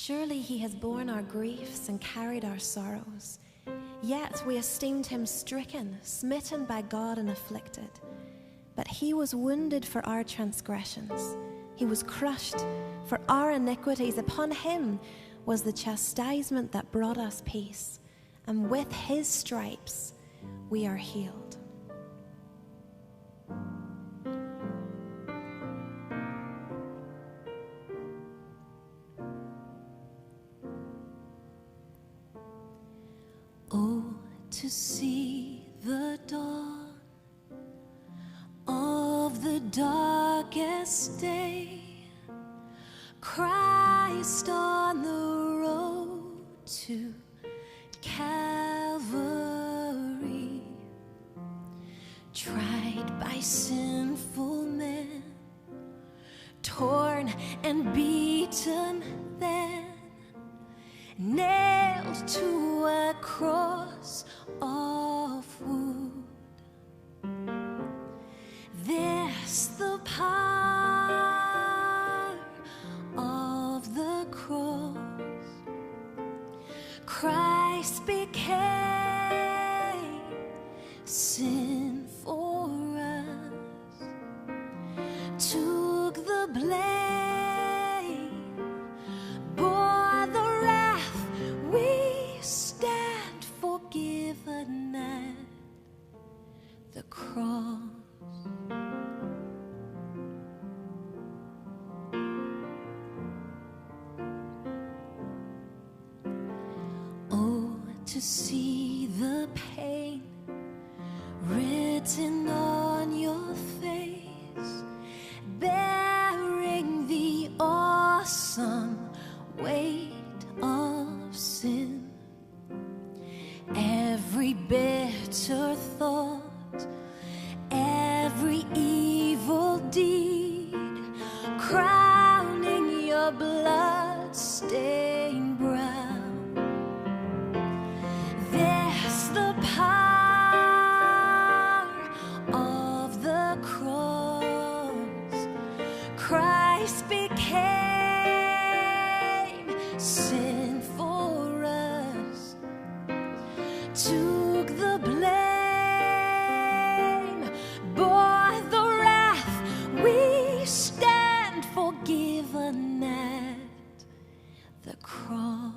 Surely he has borne our griefs and carried our sorrows. Yet we esteemed him stricken, smitten by God and afflicted. But he was wounded for our transgressions. He was crushed for our iniquities. Upon him was the chastisement that brought us peace, and with his stripes we are healed. Oh, to see the dawn of the darkest day, Christ on the road to Calvary, tried by sinful men, torn and beaten then, nailed to a cross of wood. This the power of the cross. Christ became sin for us, took the blame, bore the wrath. We stand forgiven at the cross. To see the pain written on your face, bearing the awesome weight of sin, every bitter thought, every evil deed, crowning your blood-stained brow. The power of the cross. Christ became sin for us, took the blame, bore the wrath. We stand forgiven at the cross.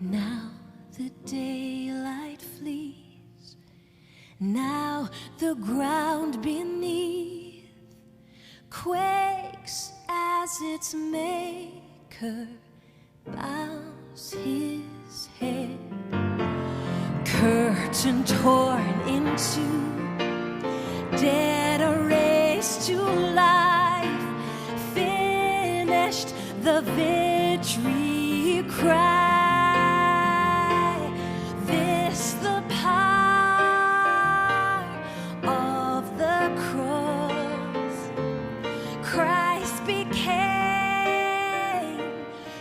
Now the daylight flees, now the ground beneath quakes as its maker bows his head. Curtain torn in two, dead erased to life, finished the victory cry. Christ became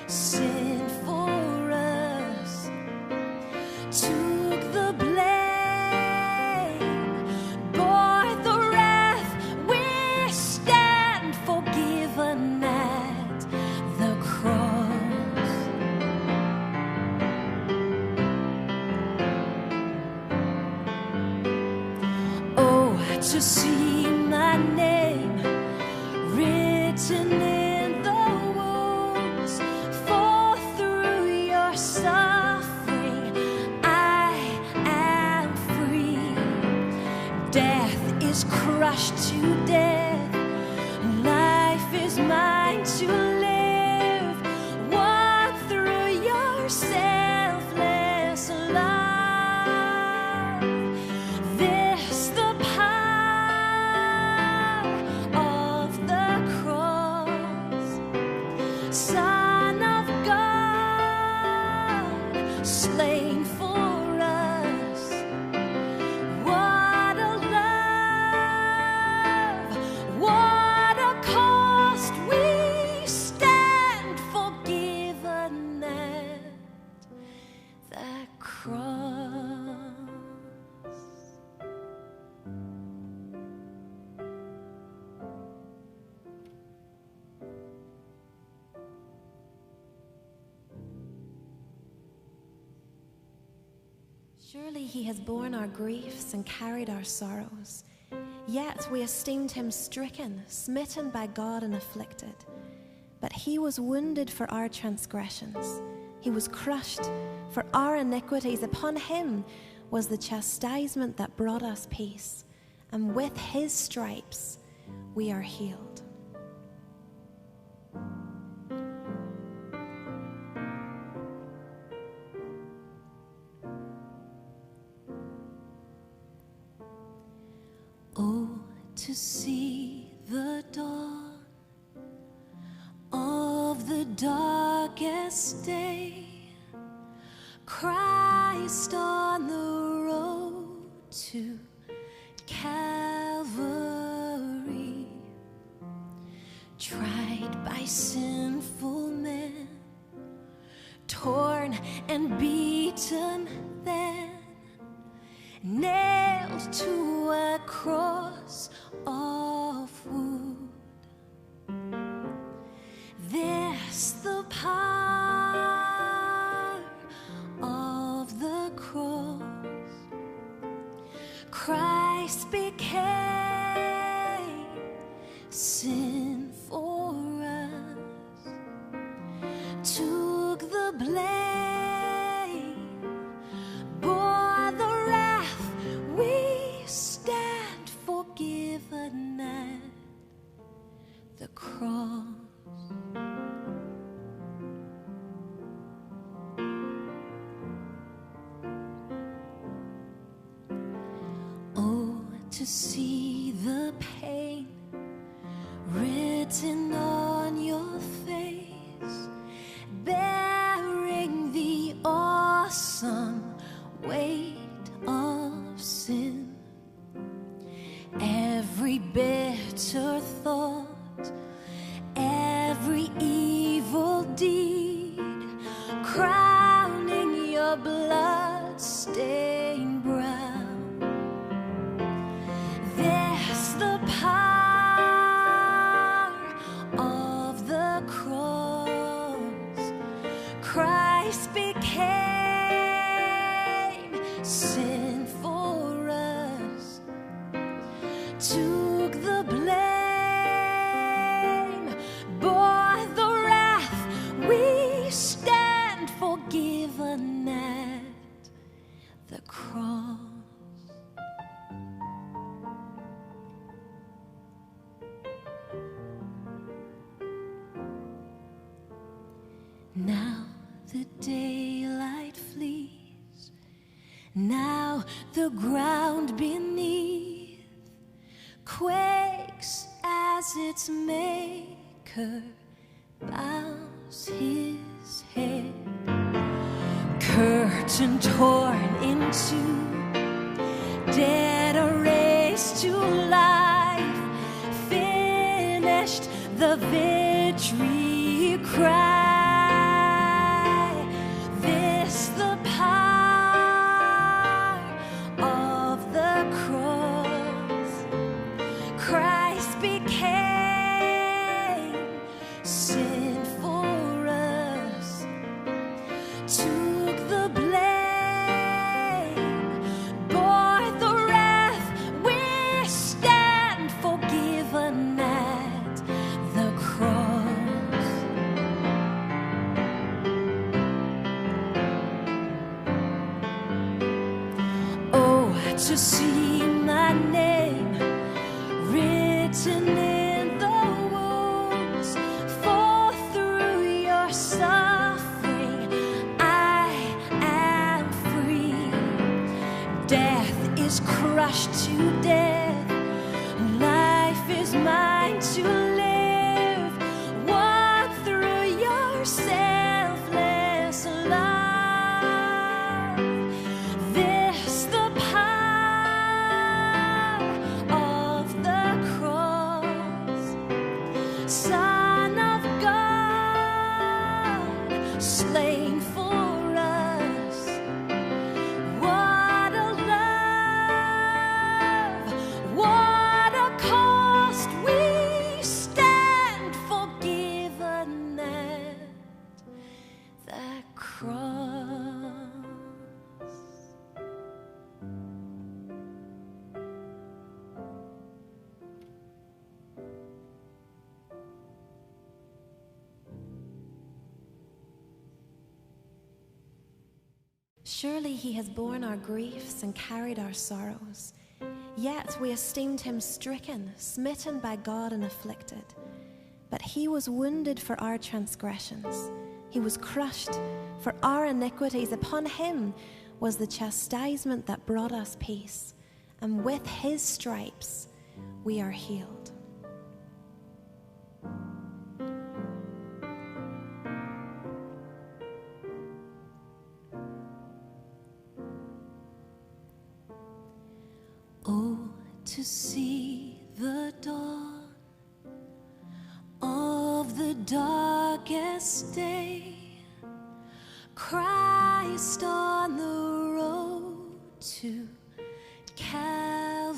sin for us, took the blame, bore the wrath. We stand forgiven at the cross. Oh, to see my name written in the wounds, for through your suffering I am free. Death is crushed to death, life is mine to live. Walk through your selfless love. This the Son of God, slain for us. What a love! What Surely he has borne our griefs and carried our sorrows. Yet we esteemed him stricken, smitten by God and afflicted. But he was wounded for our transgressions. He was crushed for our iniquities. Upon him was the chastisement that brought us peace, and with his stripes we are healed. Oh, to see the dawn of the darkest day, Christ on the road to Calvary, tried by sinful men, torn and beaten then, nailed to a cross of wood. This the power of the cross. Christ became sin for us, took the blame, bore the wrath. We stand forgiven at the cross. Oh, to see the pain written on your face, bearing the awesome weight of sin. Every bitter thought, every evil deed, crowning your blood-stained brow. This the power of the cross. Christ became sin for us, took the blame, bore the wrath. We stand forgiven at the cross. Now the daylight flees, now the ground beneath quakes as its maker bows his head. Curtain torn in two, dead are raised to life, finished the victory cry. This the power of the cross. Christ became sin for us, took the blame, bore the wrath. We stand forgiven at the cross. Oh, to see my name written in the wounds, for through your suffering I am free. Death is crushed to death, life is mine to live. Walk through your selfless love. This the power of the cross. Son of God, slain for us. What a love, what a cost we Surely he has borne our griefs and carried our sorrows. Yet we esteemed him stricken, smitten by God and afflicted. But he was wounded for our transgressions. He was crushed for our iniquities. Upon him was the chastisement that brought us peace, and with his stripes we are healed. Oh, to see the dawn of the darkest day, Christ on the road to Calvary,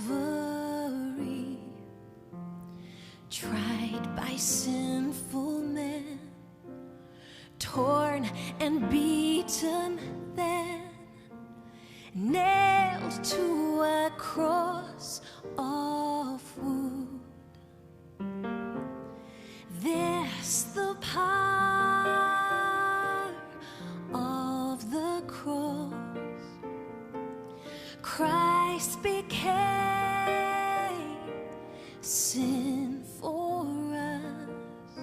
tried by sinful men, torn and beaten then, nailed to a cross of wood. This the power of the cross. Christ became sin for us,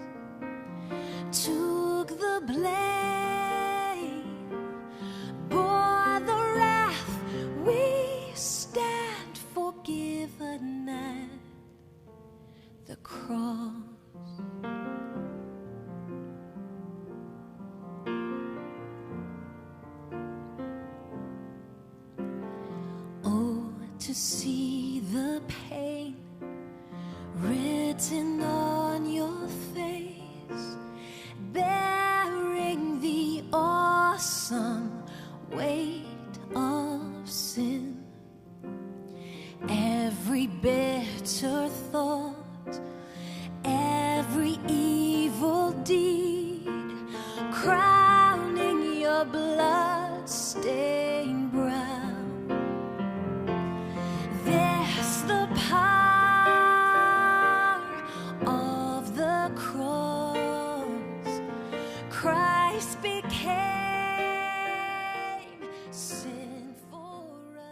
took the blame, bore the wrath. We stand forgiven at the cross. Oh, to see the pain written on your face, bearing the awesome weight of sin. Every bitter thought, every evil deed, crowning your blood-stained brow. This the power of the cross. Christ became sin for us.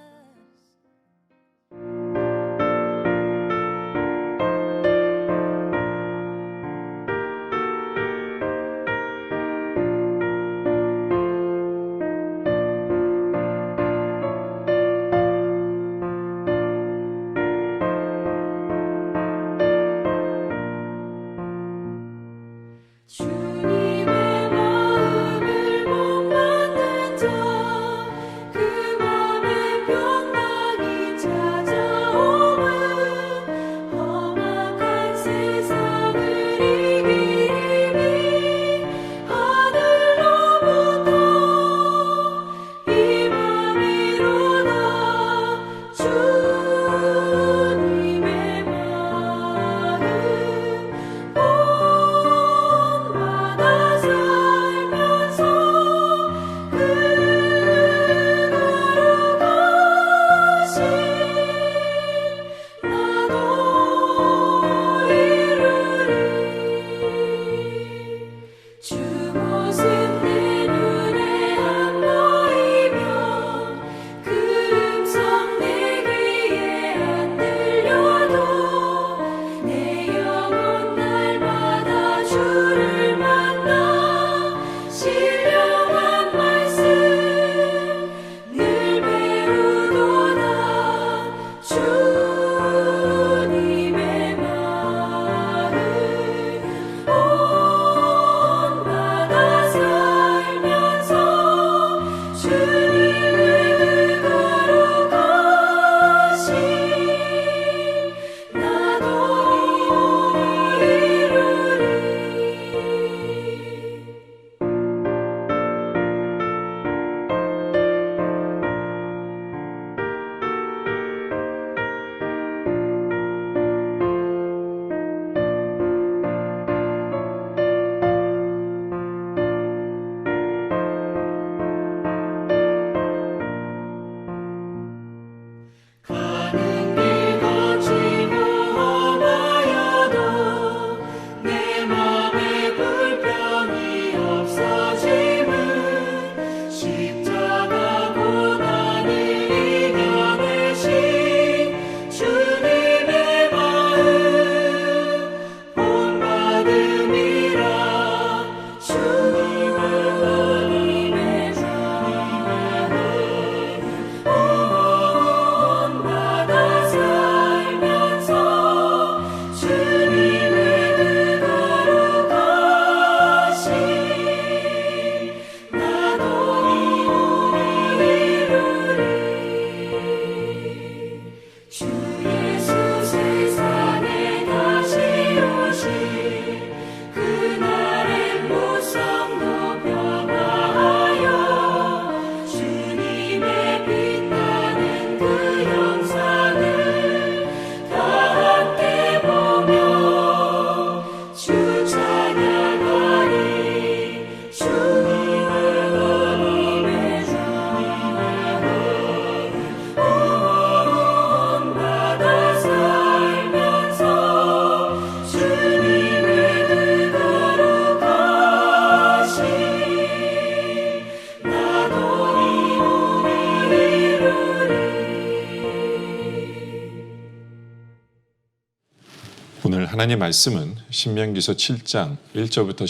오늘 하나님 말씀은 신명기서 7장 1절부터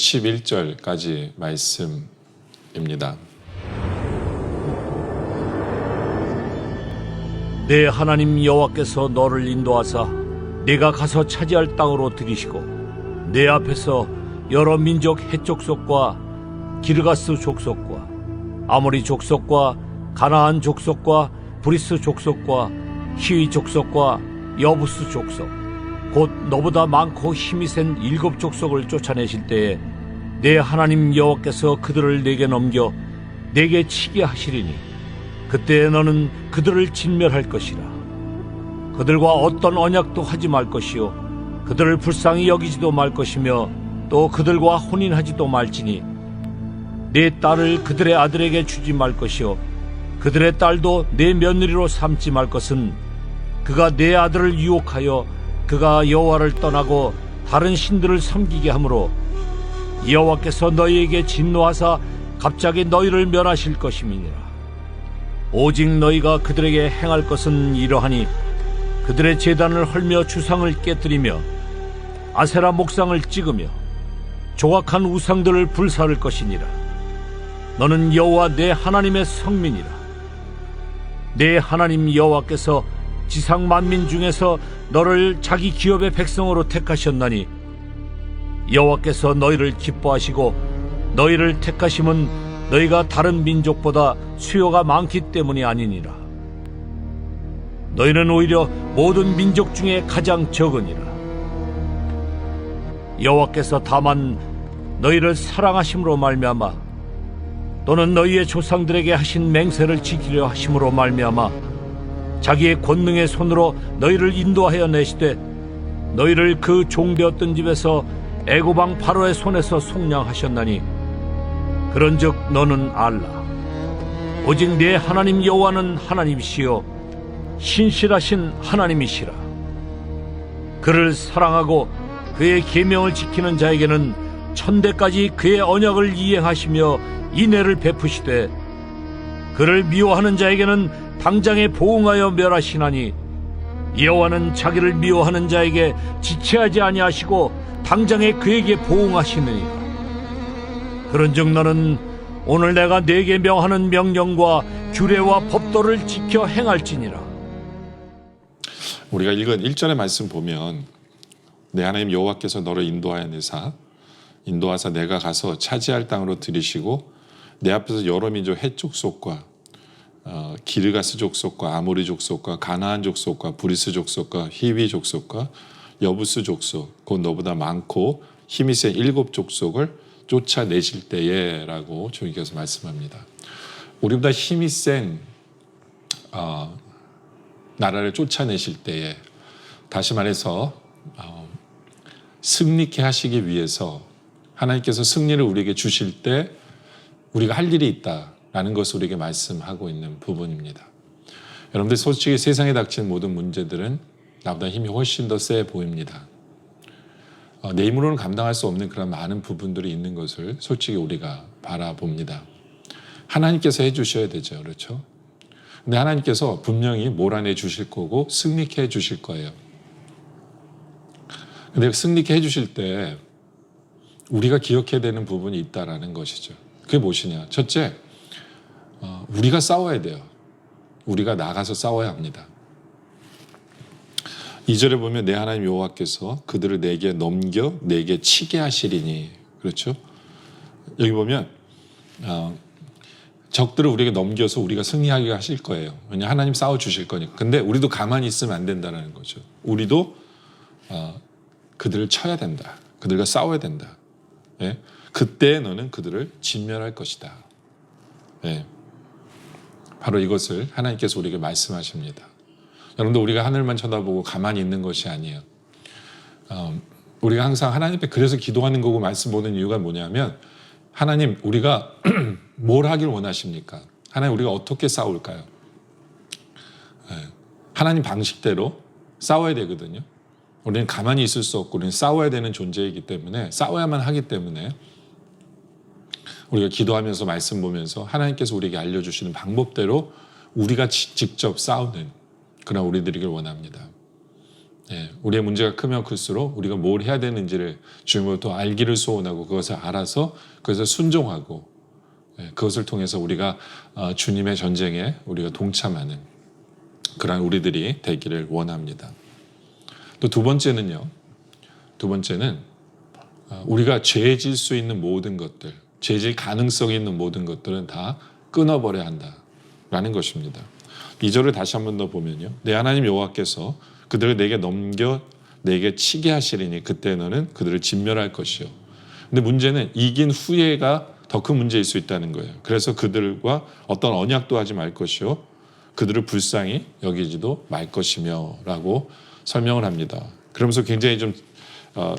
11절까지 말씀입니다. 내 하나님 여호와께서 너를 인도하사 네가 가서 차지할 땅으로 들이시고 내 앞에서 여러 민족 헷족속과 기르가스 족속과 아모리 족속과 가나안 족속과 브리스 족속과 히위 족속과 여부스 족속 곧 너보다 많고 힘이 센 7 족속을 쫓아내실 때에 내 하나님 여호와께서 그들을 내게 넘겨 내게 치게 하시리니 그때 너는 그들을 진멸할 것이라. 그들과 어떤 언약도 하지 말 것이요 그들을 불쌍히 여기지도 말 것이며 또 그들과 혼인하지도 말지니 내 딸을 그들의 아들에게 주지 말 것이요 그들의 딸도 내 며느리로 삼지 말 것은 그가 내 아들을 유혹하여 그가 여호와를 떠나고 다른 신들을 섬기게 하므로 여호와께서 너희에게 진노하사 갑자기 너희를 멸하실 것임이니라. 오직 너희가 그들에게 행할 것은 이러하니 그들의 제단을 헐며 주상을 깨뜨리며 아세라 목상을 찍으며 조각한 우상들을 불사를 것이니라. 너는 여호와 내 하나님의 성민이라. 내 하나님 여호와께서 지상 만민 중에서 너를 자기 기업의 백성으로 택하셨나니 여호와께서 너희를 기뻐하시고 너희를 택하심은 너희가 다른 민족보다 수요가 많기 때문이 아니니라. 너희는 오히려 모든 민족 중에 가장 적으니라. 여호와께서 다만 너희를 사랑하심으로 말미암아 또는 너희의 조상들에게 하신 맹세를 지키려 하심으로 말미암아 자기의 권능의 손으로 너희를 인도하여 내시되 너희를 그 종되었던 집에서 애굽 왕 바로의 손에서 속량하셨나니 그런즉 너는 알라. 오직 내 하나님 여호와는 하나님이시요 신실하신 하나님이시라. 그를 사랑하고 그의 계명을 지키는 자에게는 천대까지 그의 언약을 이행하시며 인애를 베푸시되 그를 미워하는 자에게는 당장에 보응하여 멸하시나니 여호와는 자기를 미워하는 자에게 지체하지 아니하시고 당장에 그에게 보응하시느니라. 그런즉 너는 오늘 내가 네게 명하는 명령과 규례와 법도를 지켜 행할지니라. 우리가 읽은 1절의 말씀 보면 내 하나님 여호와께서 너를 인도하사 내가 가서 차지할 땅으로 들이시고 내 앞에서 여러 민족 헷 족속과 기르가스 족속과 아모리 족속과 가나안 족속과 브리스 족속과 히위 족속과 여부스 족속 곧 너보다 많고 힘이 센 7 족속을 쫓아내실 때에 라고 주님께서 말씀합니다. 우리보다 힘이 센 나라를 쫓아내실 때에, 다시 말해서 승리케 하시기 위해서 하나님께서 승리를 우리에게 주실 때 우리가 할 일이 있다라는 것을 우리에게 말씀하고 있는 부분입니다. 여러분들 솔직히 세상에 닥친 모든 문제들은 나보다 힘이 훨씬 더 세 보입니다. 내 힘으로는 감당할 수 없는 그런 많은 부분들이 있는 것을 솔직히 우리가 바라봅니다. 하나님께서 해주셔야 되죠. 그렇죠? 근데 하나님께서 분명히 몰아내 주실 거고 승리케 해 주실 거예요. 근데 승리케 해 주실 때 우리가 기억해야 되는 부분이 있다라는 것이죠. 그게 무엇이냐? 첫째, 우리가 싸워야 돼요. 우리가 나가서 싸워야 합니다. 2절에 보면 내 하나님 여호와께서 그들을 내게 넘겨 내게 치게 하시리니, 그렇죠? 여기 보면 적들을 우리에게 넘겨서 우리가 승리하게 하실 거예요. 왜냐하면 하나님 싸워주실 거니까. 근데 우리도 가만히 있으면 안 된다는 거죠. 우리도 그들을 쳐야 된다. 그들과 싸워야 된다. 예? 그때 너는 그들을 진멸할 것이다. 예. 바로 이것을 하나님께서 우리에게 말씀하십니다. 여러분들, 우리가 하늘만 쳐다보고 가만히 있는 것이 아니에요. 우리가 항상 하나님 앞에 그래서 기도하는 거고 말씀 보는 이유가 뭐냐면, 하나님, 우리가 뭘 하길 원하십니까? 하나님, 우리가 어떻게 싸울까요? 하나님 방식대로 싸워야 되거든요. 우리는 가만히 있을 수 없고 우리는 싸워야 되는 존재이기 때문에, 싸워야만 하기 때문에 우리가 기도하면서 말씀 보면서 하나님께서 우리에게 알려주시는 방법대로 우리가 직접 싸우는 그런 우리들이길 원합니다. 우리의 문제가 크면 클수록 우리가 뭘 해야 되는지를 주님으로부터 알기를 소원하고 그것을 알아서 그것을 순종하고 그것을 통해서 우리가 주님의 전쟁에 우리가 동참하는 그러한 우리들이 되기를 원합니다. 또 두 번째는요. 두 번째는 우리가 죄질 수 있는 모든 것들, 죄질 가능성이 있는 모든 것들은 다 끊어버려야 한다라는 것입니다. 2절을 다시 한 번 더 보면요. 내 하나님 여호와께서 그들을 내게 넘겨 내게 치게 하시리니 그때 너는 그들을 진멸할 것이요. 근데 문제는 이긴 후에가 더 큰 문제일 수 있다는 거예요. 그래서 그들과 어떤 언약도 하지 말 것이요. 그들을 불쌍히 여기지도 말 것이며 라고 설명을 합니다. 그러면서 굉장히 좀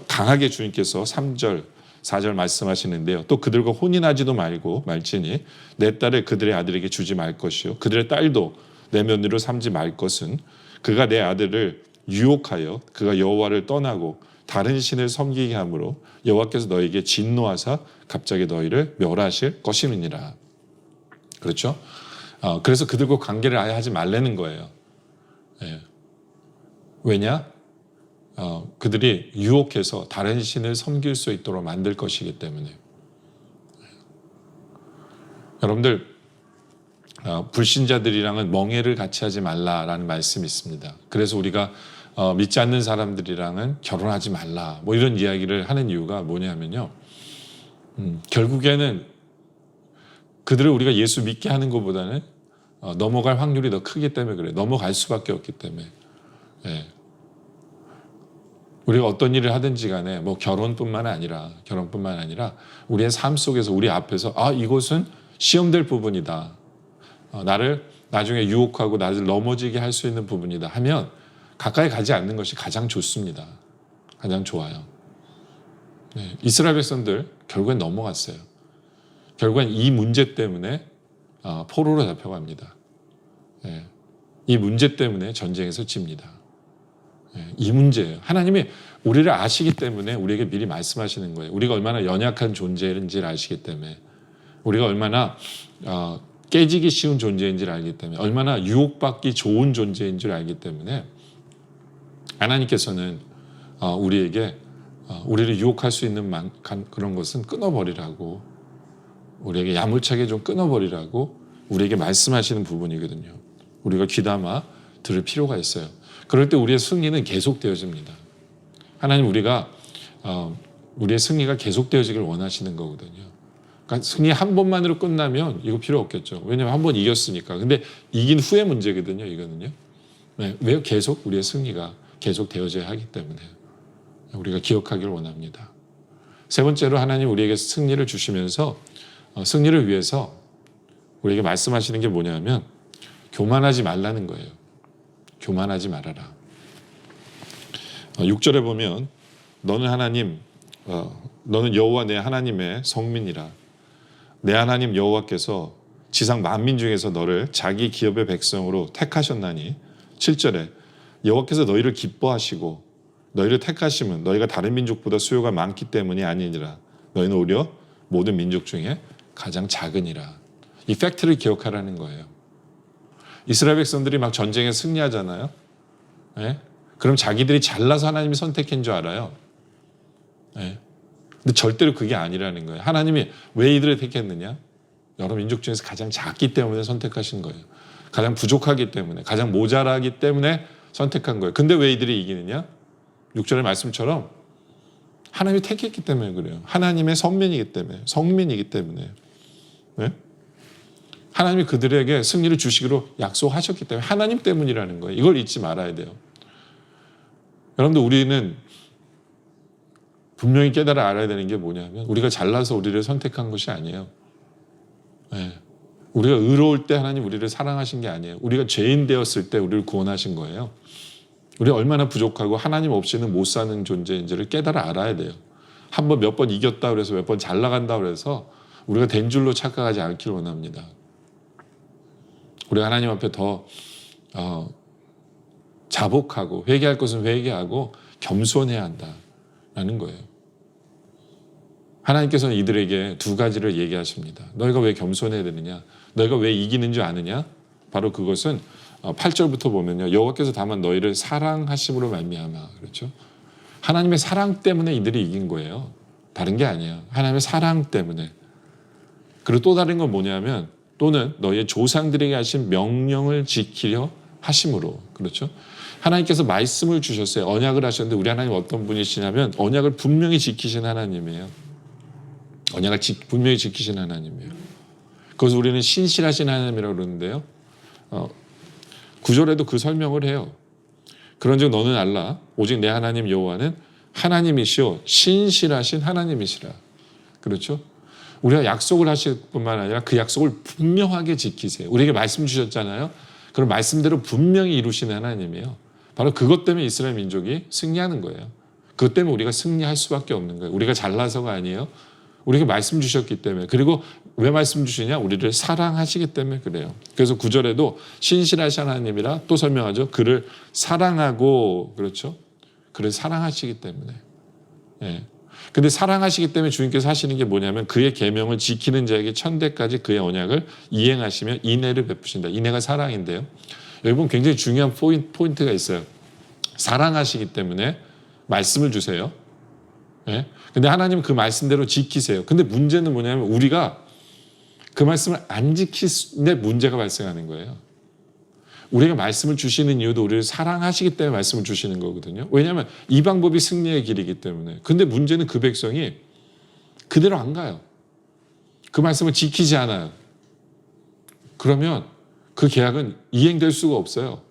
강하게 주님께서 3절, 4절 말씀하시는데요. 또 그들과 혼인하지도 말지니 내 딸을 그들의 아들에게 주지 말 것이요. 그들의 딸도 내 며느리로 삼지 말 것은 그가 내 아들을 유혹하여 그가 여호와를 떠나고 다른 신을 섬기게 함으로 여호와께서 너에게 진노하사 갑자기 너희를 멸하실 것임이니라. 그렇죠? 그래서 그들과 관계를 아예 하지 말라는 거예요. 왜냐? 그들이 유혹해서 다른 신을 섬길 수 있도록 만들 것이기 때문에. 여러분들 불신자들이랑은 멍해를 같이 하지 말라라는 말씀이 있습니다. 그래서 우리가 믿지 않는 사람들이랑은 결혼하지 말라 뭐 이런 이야기를 하는 이유가 뭐냐면요. 결국에는 그들을 우리가 예수 믿게 하는 것보다는 넘어갈 확률이 더 크기 때문에 그래요. 넘어갈 수밖에 없기 때문에. 우리가 어떤 일을 하든지 간에 뭐 결혼뿐만 아니라 우리의 삶 속에서 우리 앞에서 이것은 시험될 부분이다. 나를 나중에 유혹하고 나를 넘어지게 할 수 있는 부분이다 하면 가까이 가지 않는 것이 가장 좋습니다. 가장 좋아요. 이스라엘 백성들 결국엔 넘어갔어요. 결국엔 이 문제 때문에 포로로 잡혀갑니다. 이 문제 때문에 전쟁에서 집니다. 이 문제예요. 하나님이 우리를 아시기 때문에 우리에게 미리 말씀하시는 거예요. 우리가 얼마나 연약한 존재인지를 아시기 때문에 우리가 얼마나 깨지기 쉬운 존재인지를 알기 때문에 얼마나 유혹받기 좋은 존재인 줄 알기 때문에 하나님께서는 우리에게 우리를 유혹할 수 있는 그런 것은 끊어버리라고 우리에게 야물차게 좀 끊어버리라고 우리에게 말씀하시는 부분이거든요. 우리가 귀담아 들을 필요가 있어요. 그럴 때 우리의 승리는 계속되어집니다. 하나님 우리의 승리가 계속되어지길 원하시는 거거든요. 그러니까 승리 한 번만으로 끝나면 이거 필요 없겠죠. 왜냐하면 한 번 이겼으니까. 근데 이긴 후의 문제거든요. 이거는요. 왜 계속 우리의 승리가 계속되어져야 하기 때문에 우리가 기억하기를 원합니다. 세 번째로 하나님 우리에게 승리를 주시면서 승리를 위해서 우리에게 말씀하시는 게 뭐냐면 교만하지 말라는 거예요. 교만하지 말아라. 6절에 보면 너는 여호와 내 하나님의 성민이라. 내 하나님 여호와께서 지상 만민 중에서 너를 자기 기업의 백성으로 택하셨나니 7절에 여호와께서 너희를 기뻐하시고 너희를 택하심은 너희가 다른 민족보다 수요가 많기 때문이 아니니라. 너희는 오히려 모든 민족 중에 가장 작으니라. 이 팩트를 기억하라는 거예요. 이스라엘 백성들이 막 전쟁에 승리하잖아요. 그럼 자기들이 잘나서 하나님이 선택한 줄 알아요. 근데 절대로 그게 아니라는 거예요. 하나님이 왜 이들을 택했느냐? 여러 민족 중에서 가장 작기 때문에 선택하신 거예요. 가장 부족하기 때문에, 가장 모자라기 때문에 선택한 거예요. 근데 왜 이들이 이기느냐? 6절의 말씀처럼 하나님이 택했기 때문에 그래요. 하나님의 선민이기 때문에, 성민이기 때문에. 하나님이 그들에게 승리를 주시기로 약속하셨기 때문에 하나님 때문이라는 거예요. 이걸 잊지 말아야 돼요. 여러분들 우리는 분명히 깨달아 알아야 되는 게 뭐냐면 우리가 잘나서 우리를 선택한 것이 아니에요. 우리가 의로울 때 하나님 우리를 사랑하신 게 아니에요. 우리가 죄인 되었을 때 우리를 구원하신 거예요. 우리가 얼마나 부족하고 하나님 없이는 못 사는 존재인지를 깨달아 알아야 돼요. 한 번 몇 번 이겼다 그래서 몇 번 잘 나간다 그래서 우리가 된 줄로 착각하지 않기를 원합니다. 우리가 하나님 앞에 더 자복하고 회개할 것은 회개하고 겸손해야 한다라는 거예요. 하나님께서는 이들에게 두 가지를 얘기하십니다. 너희가 왜 겸손해야 되느냐? 너희가 왜 이기는 줄 아느냐? 바로 그것은 8절부터 보면요. 여호와께서 다만 너희를 사랑하심으로 말미암아. 그렇죠? 하나님의 사랑 때문에 이들이 이긴 거예요. 다른 게 아니에요. 하나님의 사랑 때문에. 그리고 또 다른 건 뭐냐면 또는 너희의 조상들에게 하신 명령을 지키려 하심으로. 그렇죠? 하나님께서 말씀을 주셨어요. 언약을 하셨는데 우리 하나님 어떤 분이시냐면 언약을 분명히 지키신 하나님이에요. 언약을 분명히 지키신 하나님이에요. 그래서 우리는 신실하신 하나님이라고 그러는데요. 9절에도 그 설명을 해요. 그런즉 너는 알라 오직 내 하나님 여호와는 하나님이시오 신실하신 하나님이시라. 그렇죠? 우리가 약속을 하실 뿐만 아니라 그 약속을 분명하게 지키세요. 우리에게 말씀 주셨잖아요. 그런 말씀대로 분명히 이루시는 하나님이에요. 바로 그것 때문에 이스라엘 민족이 승리하는 거예요. 그것 때문에 우리가 승리할 수밖에 없는 거예요. 우리가 잘나서가 아니에요. 우리에게 말씀 주셨기 때문에. 그리고 왜 말씀 주시냐? 우리를 사랑하시기 때문에 그래요. 그래서 9절에도 신실하신 하나님이라 또 설명하죠. 그를 사랑하고, 그렇죠? 그를 사랑하시기 때문에. 예. 근데 사랑하시기 때문에 주님께서 하시는 게 뭐냐면 그의 계명을 지키는 자에게 천대까지 그의 언약을 이행하시며 인애를 베푸신다. 인애가 사랑인데요. 여러분 굉장히 중요한 포인트가 있어요. 사랑하시기 때문에 말씀을 주세요. 예? 근데 하나님은 그 말씀대로 지키세요. 근데 문제는 뭐냐면 우리가 그 말씀을 안 지키는데 문제가 발생하는 거예요. 우리가 말씀을 주시는 이유도 우리를 사랑하시기 때문에 말씀을 주시는 거거든요. 왜냐하면 이 방법이 승리의 길이기 때문에. 근데 문제는 그 백성이 그대로 안 가요. 그 말씀을 지키지 않아요. 그러면 그 계약은 이행될 수가 없어요.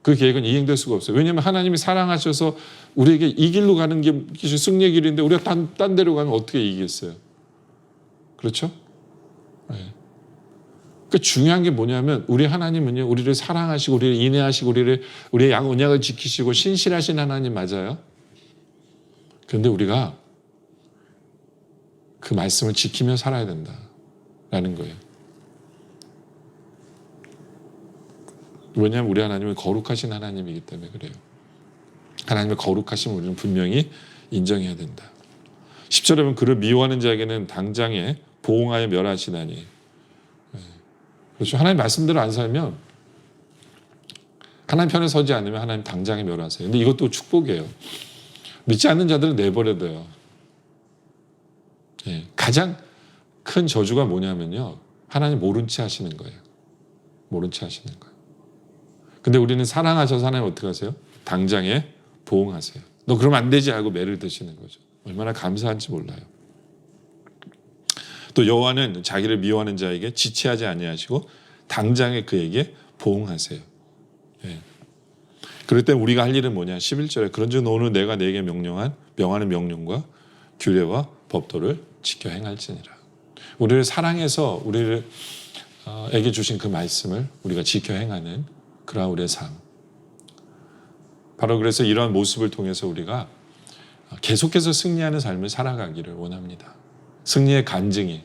그 계획은 이행될 수가 없어요. 왜냐하면 하나님이 사랑하셔서 우리에게 이 길로 가는 게 승리의 길인데 우리가 딴 데로 가면 어떻게 이기겠어요? 그렇죠? 네. 그 중요한 게 뭐냐면 우리 하나님은요 우리를 사랑하시고 우리를 인애하시고 우리의 언약을 지키시고 신실하신 하나님 맞아요. 그런데 우리가 그 말씀을 지키며 살아야 된다라는 거예요. 왜냐하면 우리 하나님은 거룩하신 하나님이기 때문에 그래요. 하나님의 거룩하심을 우리는 분명히 인정해야 된다. 10절에 보면 그를 미워하는 자에게는 당장에 보응하여 멸하시나니. 그렇죠. 하나님 말씀대로 안 살면 하나님 편에 서지 않으면 하나님 당장에 멸하세요. 근데 이것도 축복이에요. 믿지 않는 자들은 내버려둬요. 예, 가장 큰 저주가 뭐냐면요. 하나님 모른 채 하시는 거예요. 모른 채 하시는 거예요. 근데 우리는 사랑하셔서 하나님 어떻게 하세요? 당장에 보응하세요. 너 그러면 안 되지 하고 매를 드시는 거죠. 얼마나 감사한지 몰라요. 또 여호와는 자기를 미워하는 자에게 지체하지 아니하시고 당장에 그에게 보응하세요. 예. 그럴 때 우리가 할 일은 뭐냐? 11절에 그런즉 너는 내가 내게 명하는 명령과 규례와 법도를 지켜 행할지니라. 우리를 사랑해서 우리에게 주신 그 말씀을 우리가 지켜 행하는 그러한 우리의 삶. 바로 그래서 이러한 모습을 통해서 우리가 계속해서 승리하는 삶을 살아가기를 원합니다. 승리의 간증이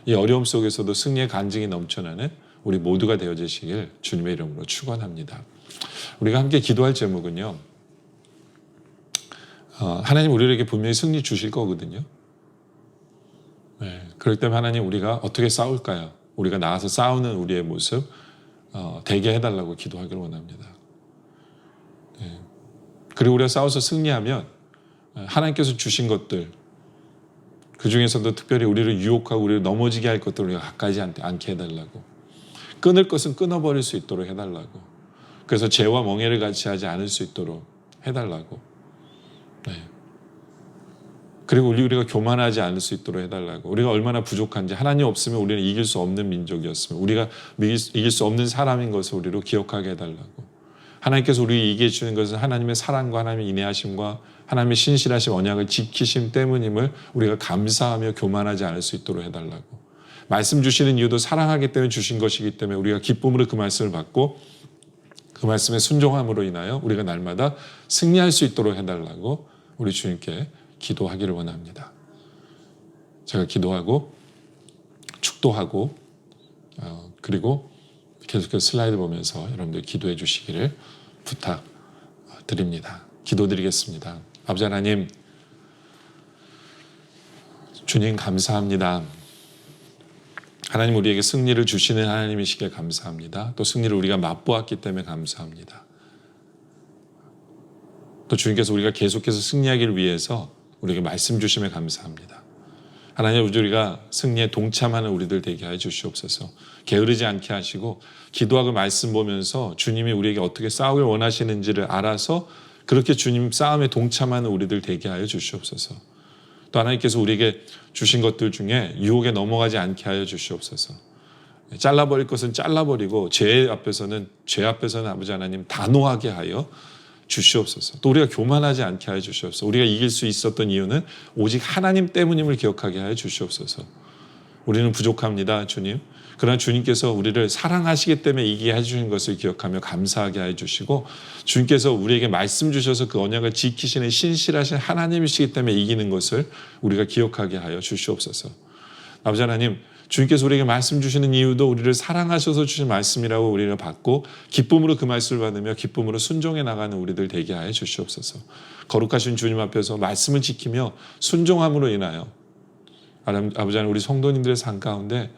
이 어려움 속에서도 승리의 간증이 넘쳐나는 우리 모두가 되어지시길 주님의 이름으로 축원합니다. 우리가 함께 기도할 제목은요. 하나님 우리에게 분명히 승리 주실 거거든요. 네, 그럴 때 하나님 우리가 어떻게 싸울까요? 우리가 나가서 싸우는 우리의 모습 되게 해달라고 기도하기를 원합니다. 네. 그리고 우리가 싸워서 승리하면 하나님께서 주신 것들 그 중에서도 특별히 우리를 유혹하고 우리를 넘어지게 할 것들을 우리가 가까이 않게 해달라고 끊을 것은 끊어버릴 수 있도록 해달라고 그래서 죄와 멍해를 같이 하지 않을 수 있도록 해달라고 네. 그리고 우리가 교만하지 않을 수 있도록 해달라고 우리가 얼마나 부족한지 하나님 없으면 우리는 이길 수 없는 민족이었으면 우리가 이길 수 없는 사람인 것을 우리로 기억하게 해달라고 하나님께서 우리에게 이기해 주는 것은 하나님의 사랑과 하나님의 인애하심과 하나님의 신실하심 언약을 지키심 때문임을 우리가 감사하며 교만하지 않을 수 있도록 해달라고 말씀 주시는 이유도 사랑하기 때문에 주신 것이기 때문에 우리가 기쁨으로 그 말씀을 받고 그 말씀의 순종함으로 인하여 우리가 날마다 승리할 수 있도록 해달라고 우리 주님께 기도하기를 원합니다. 제가 기도하고 축도하고 그리고 계속해서 슬라이드 보면서 여러분들 기도해 주시기를 부탁드립니다. 기도드리겠습니다. 아버지 하나님, 주님 감사합니다. 하나님 우리에게 승리를 주시는 하나님이시기에 감사합니다. 또 승리를 우리가 맛보았기 때문에 감사합니다. 또 주님께서 우리가 계속해서 승리하기를 위해서 우리에게 말씀 주심에 감사합니다. 하나님 우리가 승리에 동참하는 우리들 되게 하여 주시옵소서. 게으르지 않게 하시고 기도하고 말씀 보면서 주님이 우리에게 어떻게 싸우길 원하시는지를 알아서 그렇게 주님 싸움에 동참하는 우리들 되게 하여 주시옵소서. 또 하나님께서 우리에게 주신 것들 중에 유혹에 넘어가지 않게 하여 주시옵소서. 잘라버릴 것은 잘라버리고 죄 앞에서는 아버지 하나님 단호하게 하여 주시옵소서. 또 우리가 교만하지 않게 하여 주시옵소서. 우리가 이길 수 있었던 이유는 오직 하나님 때문임을 기억하게 하여 주시옵소서. 우리는 부족합니다, 주님. 그러나 주님께서 우리를 사랑하시기 때문에 이기게 해주신 것을 기억하며 감사하게 하여 주시고, 주님께서 우리에게 말씀 주셔서 그 언약을 지키시는 신실하신 하나님이시기 때문에 이기는 것을 우리가 기억하게 하여 주시옵소서. 아버지 하나님, 주님께서 우리에게 말씀 주시는 이유도 우리를 사랑하셔서 주신 말씀이라고 우리를 받고 기쁨으로 그 말씀을 받으며 기쁨으로 순종해 나가는 우리들 되게 하여 주시옵소서. 거룩하신 주님 앞에서 말씀을 지키며 순종함으로 인하여 아버지 하나님, 우리 성도님들의 삶 가운데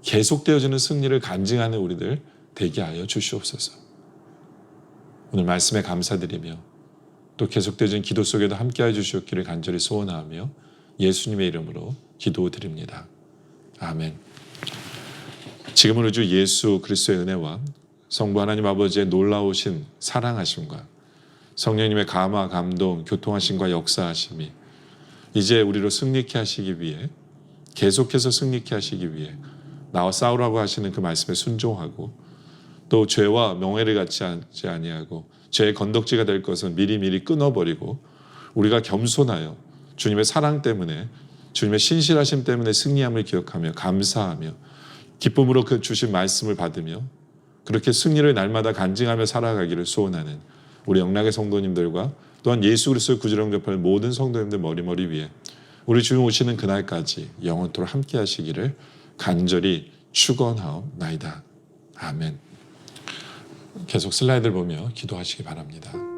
계속되어지는 승리를 간증하는 우리들 되게 하여 주시옵소서. 오늘 말씀에 감사드리며 또 계속되어지는 기도 속에도 함께하여 주시옵기를 간절히 소원하며 예수님의 이름으로 기도드립니다. 아멘. 지금은 우리 주 예수 그리스도의 은혜와 성부 하나님 아버지의 놀라우신 사랑하심과 성령님의 감화, 감동, 교통하심과 역사하심이 이제 우리로 승리케 하시기 위해, 계속해서 승리케 하시기 위해 나와 싸우라고 하시는 그 말씀에 순종하고, 또 죄와 명예를 갖지 아니하고 죄의 건덕지가 될 것은 미리미리 끊어버리고 우리가 겸손하여 주님의 사랑 때문에, 주님의 신실하심 때문에 승리함을 기억하며 감사하며 기쁨으로 그 주신 말씀을 받으며 그렇게 승리를 날마다 간증하며 살아가기를 소원하는 우리 영락의 성도님들과 또한 예수 그리스도의 구주로 영접하는 모든 성도님들 머리머리 위에 우리 주님 오시는 그날까지 영원토록 함께 하시기를 간절히 축원하옵나이다. 아멘. 계속 슬라이드를 보며 기도하시기 바랍니다.